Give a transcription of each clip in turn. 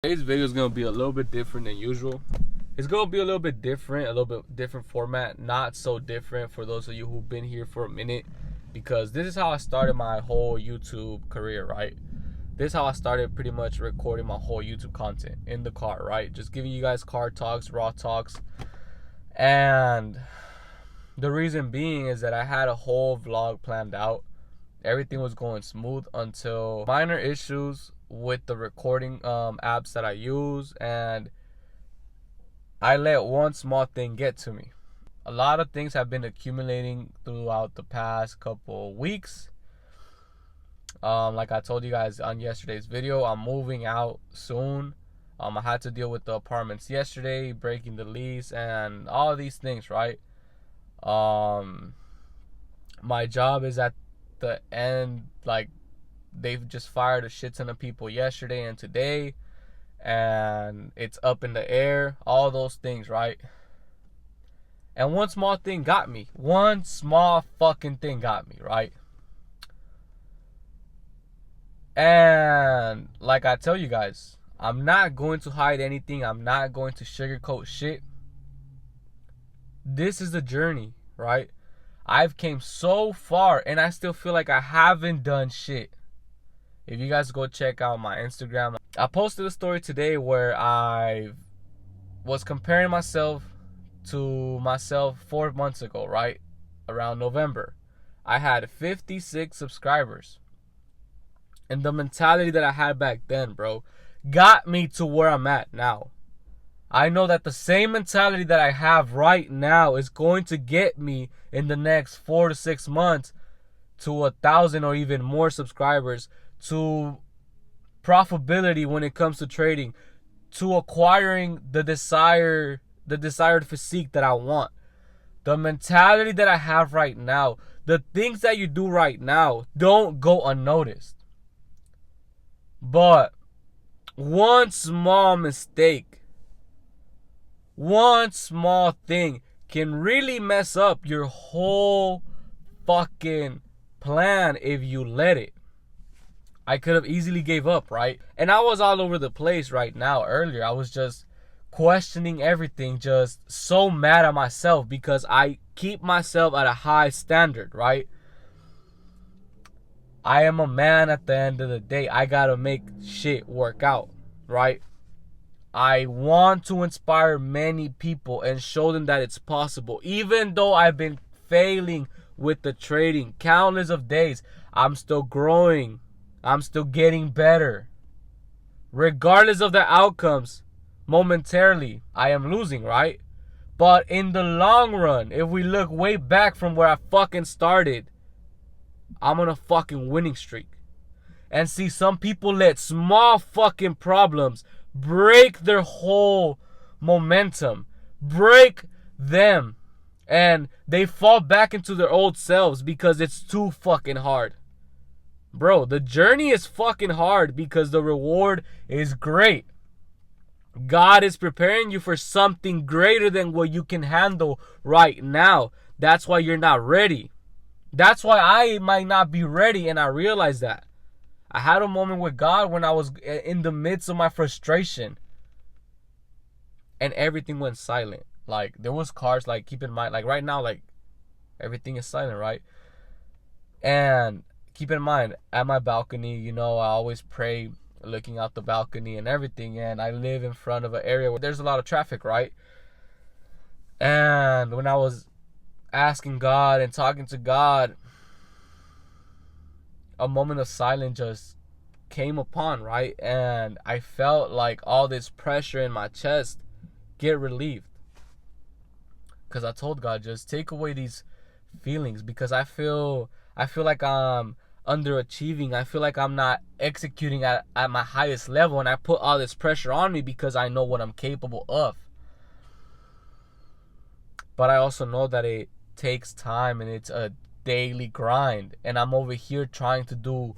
Today's video is going to be a little bit different than usual. It's going to be a little bit different format. Not so different for those of you who've been here for a minute, because this is how I started my whole YouTube career, right? This is how I started pretty much recording my whole YouTube content in the car, right? Just giving you guys car talks, raw talks. And the reason being is that I had a whole vlog planned out. Everything was going smooth until minor issues with the recording apps that I use, and I let one small thing get to me. A lot of things have been accumulating throughout the past couple weeks. Like I told you guys on yesterday's video, I'm moving out soon. I had to deal with the apartments yesterday, breaking the lease, and all these things, right? My job is at the end. Like, they've just fired a shit ton of people yesterday and today, and it's up in the air, all those things, right? And one small thing got me. One small fucking thing got me, right? And like I tell you guys, I'm not going to hide anything. I'm not going to sugarcoat shit. This is the journey, right? I've came so far and I still feel like I haven't done shit. If you guys go check out my Instagram, I posted a story today where I was comparing myself to myself 4 months ago, right? Around November. I had 56 subscribers. And the mentality that I had back then, bro, got me to where I'm at now. I know that the same mentality that I have right now is going to get me in the next 4 to 6 months to 1,000 or even more subscribers, to profitability when it comes to trading, to acquiring the desired physique that I want. The mentality that I have right now, the things that you do right now don't go unnoticed. But one small mistake, one small thing can really mess up your whole fucking plan if you let it. I could have easily gave up, right? And I was all over the place right now. Earlier, I was just questioning everything, just so mad at myself because I keep myself at a high standard, right? I am a man at the end of the day. I gotta make shit work out, right? I want to inspire many people and show them that it's possible. Even though I've been failing with the trading countless of days, I'm still growing. I'm still getting better. Regardless of the outcomes, momentarily, I am losing, right? But in the long run, if we look way back from where I fucking started, I'm on a fucking winning streak. And see, some people let small fucking problems break their whole momentum, break them, and they fall back into their old selves because it's too fucking hard. Bro, the journey is fucking hard because the reward is great. God is preparing you for something greater than what you can handle right now. That's why you're not ready. That's why I might not be ready, and I realize that. I had a moment with God when I was in the midst of my frustration, and everything went silent. Like, there was cars, like, keep in mind, like right now, like, everything is silent, right? And keep in mind, at my balcony, you know, I always pray looking out the balcony and everything, and I live in front of an area where there's a lot of traffic, right? And when I was asking God and talking to God, a moment of silence just came upon, right? And I felt like all this pressure in my chest get relieved. Because I told God, just take away these feelings, because I feel like I'm underachieving. I feel like I'm not executing at my highest level, and I put all this pressure on me because I know what I'm capable of. But I also know that it takes time and it's a daily grind, and I'm over here trying to do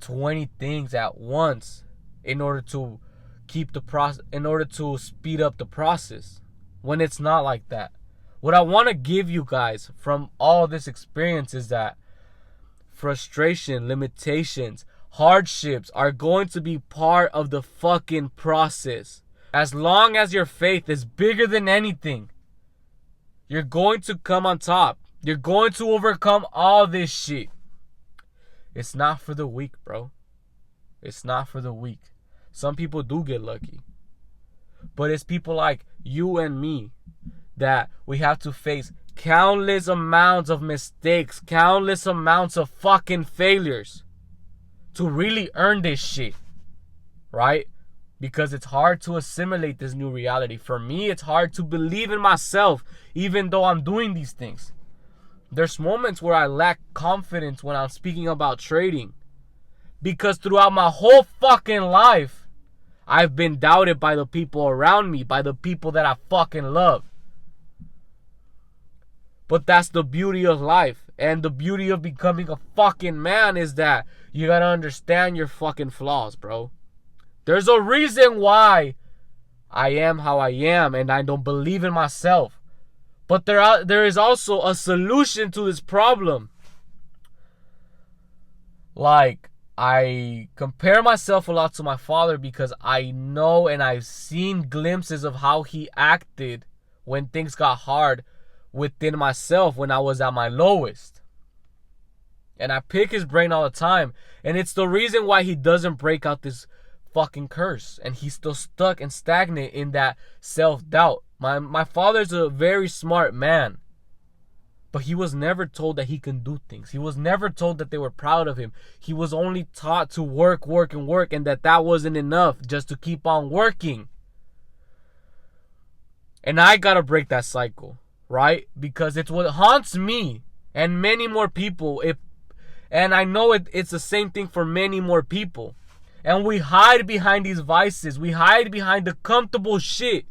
20 things at once in order to keep the process, in order to speed up the process, when it's not like that. What I want to give you guys from all this experience is that frustration, limitations, hardships are going to be part of the fucking process. As long as your faith is bigger than anything, you're going to come on top. You're going to overcome all this shit. It's not for the weak, bro. It's not for the weak. Some people do get lucky. But it's people like you and me that we have to face countless amounts of mistakes, countless amounts of fucking failures to really earn this shit, right? Because it's hard to assimilate this new reality. For me, it's hard to believe in myself even though I'm doing these things. There's moments where I lack confidence when I'm speaking about trading, because throughout my whole fucking life, I've been doubted by the people around me, by the people that I fucking love. But that's the beauty of life. And the beauty of becoming a fucking man is that you gotta understand your fucking flaws, bro. There's a reason why I am how I am and I don't believe in myself. But there is also a solution to this problem. Like, I compare myself a lot to my father because I know and I've seen glimpses of how he acted when things got hard within myself when I was at my lowest. And I pick his brain all the time. And it's the reason why he doesn't break out this fucking curse. And he's still stuck and stagnant in that self-doubt. My father's a very smart man. But he was never told that he can do things. He was never told that they were proud of him. He was only taught to work, and that wasn't enough just to keep on working. And I gotta break that cycle, right? Because it's what haunts me and many more people. And I know it's the same thing for many more people. And we hide behind these vices. We hide behind the comfortable shit.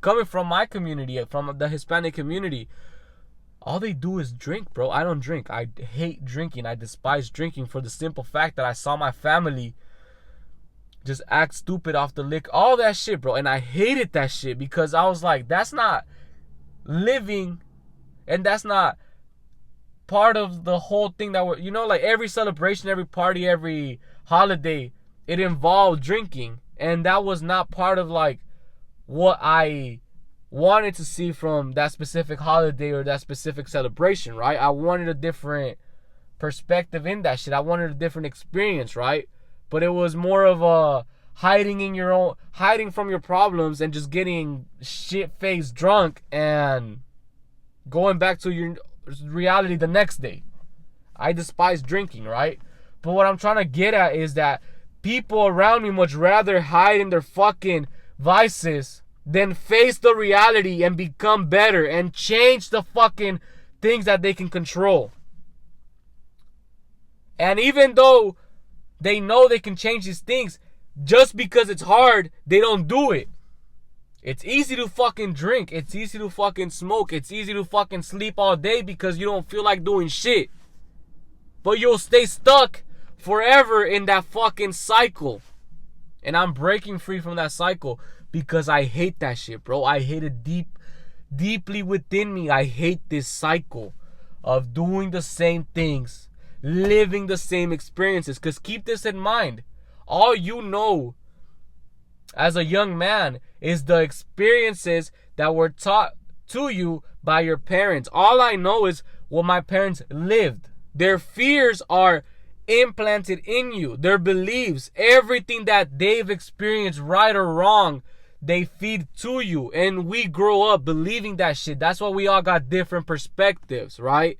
Coming from my community, from the Hispanic community, all they do is drink, bro. I don't drink. I hate drinking. I despise drinking for the simple fact that I saw my family just act stupid off the liquor. All that shit, bro. And I hated that shit because I was like, that's not living. And that's not part of the whole thing that we're, like every celebration, every party, every holiday, it involved drinking. And that was not part of like what I wanted to see from that specific holiday or that specific celebration, right? I wanted a different perspective in that shit. I wanted a different experience, right? But it was more of a hiding from your problems and just getting shit-faced drunk and going back to your reality the next day. I despise drinking, right? But what I'm trying to get at is that people around me much rather hide in their fucking vices than face the reality and become better and change the fucking things that they can control. And even though they know they can change these things, just because it's hard, they don't do it. It's easy to fucking drink. It's easy to fucking smoke. It's easy to fucking sleep all day because you don't feel like doing shit. But you'll stay stuck forever in that fucking cycle. And I'm breaking free from that cycle because I hate that shit, bro. I hate it deeply within me. I hate this cycle of doing the same things, living the same experiences. Because keep this in mind. All you know as a young man is the experiences that were taught to you by your parents. All I know is what my parents lived. Their fears are implanted in you. Their beliefs, everything that they've experienced, right or wrong, they feed to you. And we grow up believing that shit. That's why we all got different perspectives, right?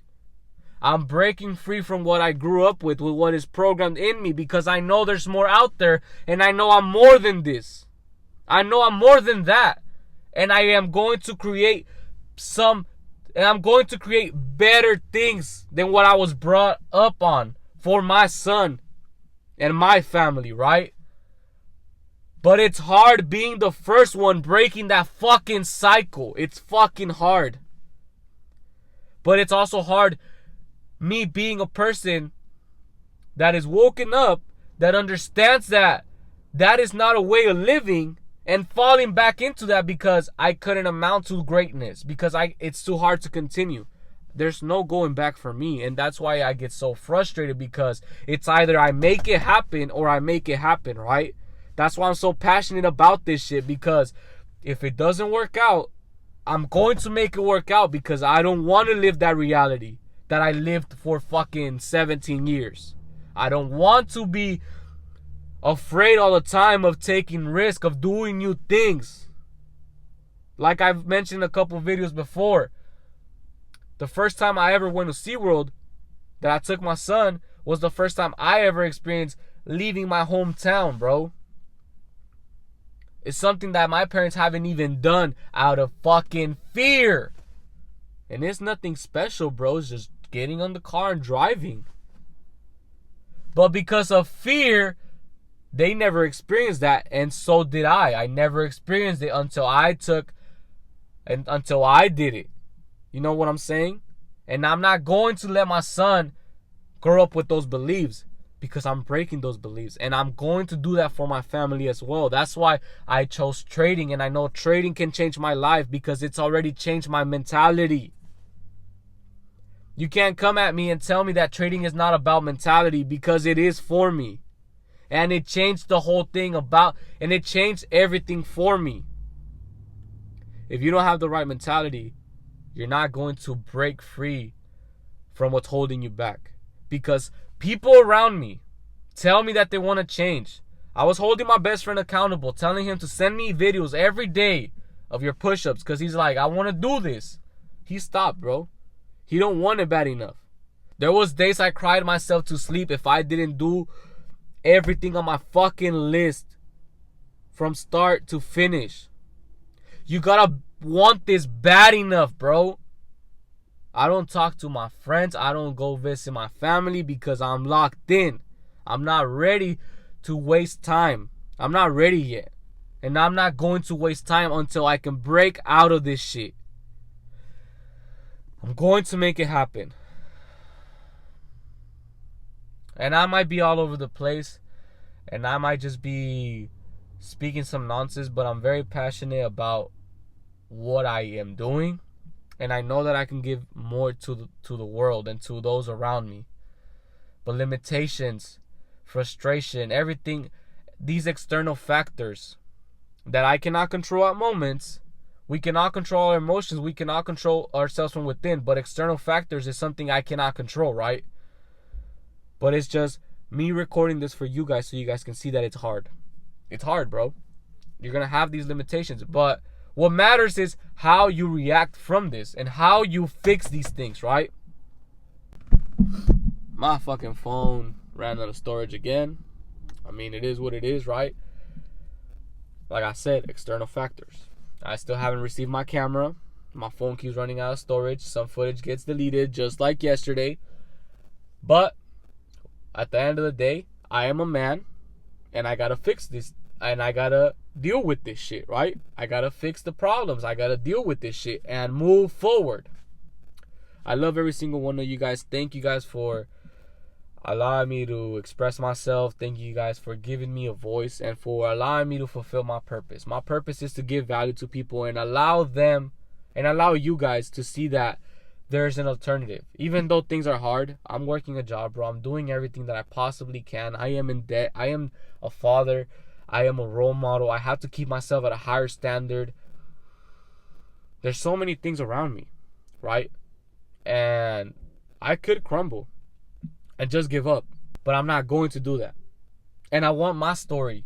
I'm breaking free from what I grew up with what is programmed in me, because I know there's more out there, and I know I'm more than this. I know I'm more than that. And I am going to create better things than what I was brought up on for my son and my family, right? But it's hard being the first one breaking that fucking cycle. It's fucking hard. But it's also hard me being a person that is woken up, that understands that that is not a way of living, and falling back into that because I couldn't amount to greatness, because it's too hard to continue. there's no going back for me. And that's why I get so frustrated, because it's either I make it happen or I make it happen, right? That's why I'm so passionate about this shit, because if it doesn't work out, I'm going to make it work out, because I don't want to live that reality that I lived for fucking 17 years. I don't want to be afraid all the time of taking risk, of doing new things. Like I've mentioned a couple videos before, the first time I ever went to SeaWorld, that I took my son, was the first time I ever experienced leaving my hometown, bro. It's something that my parents haven't even done out of fucking fear. And it's nothing special, bro. It's just getting on the car and driving. But because of fear, they never experienced that, and so did I. I never experienced it until I did it. You know what I'm saying? And I'm not going to let my son grow up with those beliefs, because I'm breaking those beliefs. And I'm going to do that for my family as well. That's why I chose trading. And I know trading can change my life, because it's already changed my mentality. You can't come at me and tell me that trading is not about mentality, because it is for me. And it changed the whole thing and it changed everything for me. If you don't have the right mentality, you're not going to break free from what's holding you back. Because people around me tell me that they want to change. I was holding my best friend accountable, telling him to send me videos every day of your push-ups, because he's like, I want to do this. He stopped, bro. He don't want it bad enough. There was days I cried myself to sleep if I didn't do everything on my fucking list from start to finish. You gotta want this bad enough, bro. I don't talk to my friends. I don't go visit my family, because I'm locked in. I'm not ready to waste time. I'm not ready yet. And I'm not going to waste time until I can break out of this shit. I'm going to make it happen. And I might be all over the place, and I might just be speaking some nonsense, but I'm very passionate about what I am doing, and I know that I can give more to the world and to those around me. But limitations, frustration, everything, these external factors that I cannot control at moments. We cannot control our emotions. We cannot control ourselves from within. But external factors is something I cannot control, right? But it's just me recording this for you guys, so you guys can see that it's hard. It's hard, bro. You're going to have these limitations. But what matters is how you react from this and how you fix these things, right? My fucking phone ran out of storage again. I mean, it is what it is, right? Like I said, external factors. I still haven't received my camera. My phone keeps running out of storage. Some footage gets deleted, just like yesterday. But at the end of the day, I am a man, and I gotta fix this, and I gotta deal with this shit, right? I gotta fix the problems. I gotta deal with this shit and move forward. I love every single one of you guys. Thank you guys for allowing me to express myself. Thank you guys for giving me a voice and for allowing me to fulfill my purpose. My purpose is to give value to people and allow them and allow you guys to see that there's an alternative. Even though things are hard, I'm working a job, bro. I'm doing everything that I possibly can. I am in debt. I am a father. I am a role model. I have to keep myself at a higher standard. There's so many things around me, right? And I could crumble and just give up, but I'm not going to do that. And I want my story,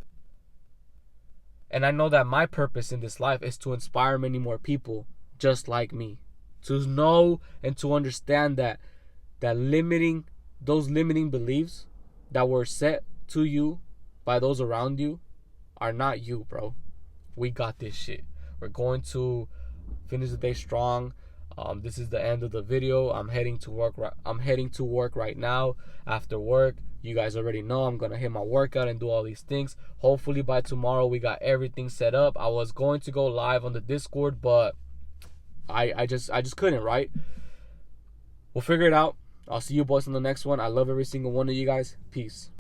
and I know that my purpose in this life is to inspire many more people just like me, to know and to understand that those limiting beliefs that were set to you by those around you are not you, bro. We got this shit. We're going to finish the day strong. This is the end of the video. I'm heading to work right now. After work, you guys already know I'm gonna hit my workout and do all these things. Hopefully by tomorrow we got everything set up. I was going to go live on the Discord, but I just couldn't, right? We'll figure it out. I'll see you boys on the next one. I love every single one of you guys. Peace.